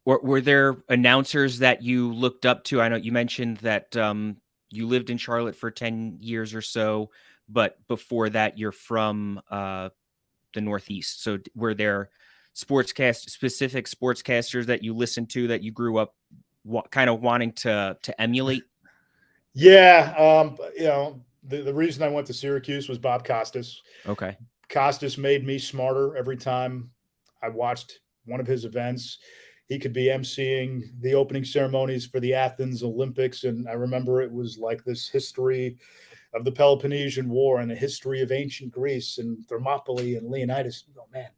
Were there announcers that you looked up to? I know you mentioned that you lived in Charlotte for 10 years or so, but before that, you're from the Northeast. So were there specific sportscasters that you listened to that you grew up kind of wanting to emulate? Yeah, the reason I went to Syracuse was Bob Costas. Okay. Costas made me smarter every time I watched one of his events. He could be emceeing the opening ceremonies for the Athens Olympics, and I remember it was like this history of the Peloponnesian War and the history of ancient Greece and Thermopylae and Leonidas. Oh man,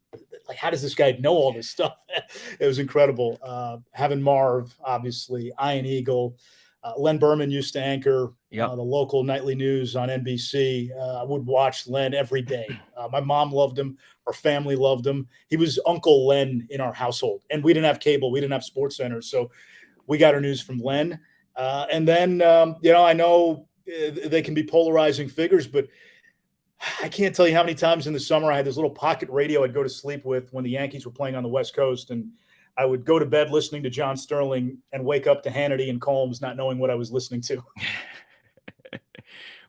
like how does this guy know all this stuff? It was incredible. Having Marv, obviously, Ian Eagle. Len Berman used to anchor Yep. the local nightly news on NBC. I would watch Len every day. My mom loved him. Our family loved him. He was Uncle Len in our household. And we didn't have cable. We didn't have sports centers. So we got our news from Len. And then, I know they can be polarizing figures, but I can't tell you how many times in the summer I had this little pocket radio I'd go to sleep with when the Yankees were playing on the West Coast. And I would go to bed listening to John Sterling and wake up to Hannity and Combs, not knowing what I was listening to.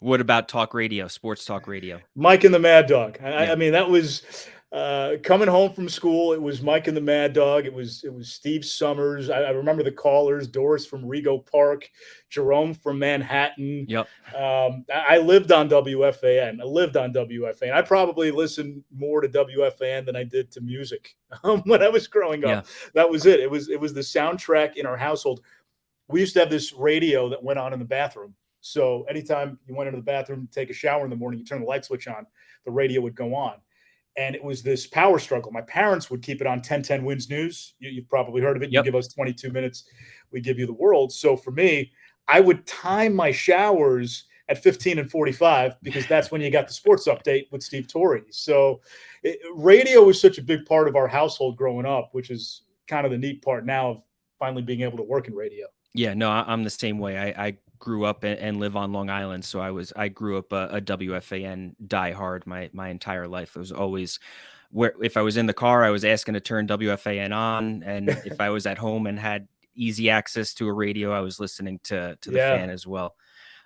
What about talk radio, sports talk radio? Mike and the Mad Dog. Yeah. I mean, that was coming home from school. It was Mike and the Mad Dog. It was Steve Summers. I remember the callers: Doris from Rego Park, Jerome from Manhattan. Yep. I lived on WFAN. I lived on WFAN. I probably listened more to WFAN than I did to music when I was growing up. Yeah. That was it. It was the soundtrack in our household. We used to have this radio that went on in the bathroom. So anytime you went into the bathroom to take a shower in the morning, you turn the light switch on, the radio would go on. And it was this power struggle. My parents would keep it on 1010 Wins News. You've probably heard of it. Yep. You give us 22 minutes, we give you the world. So for me, I would time my showers at 15 and 45 because that's when you got the sports update with Steve Torrey. So radio was such a big part of our household growing up, which is kind of the neat part now of finally being able to work in radio. Yeah, no, I'm the same way. I grew up and live on Long Island, so I grew up a WFAN diehard my entire life. It was always where if I was in the car, I was asking to turn WFAN on, and if I was at home and had easy access to a radio, I was listening to the fan as well.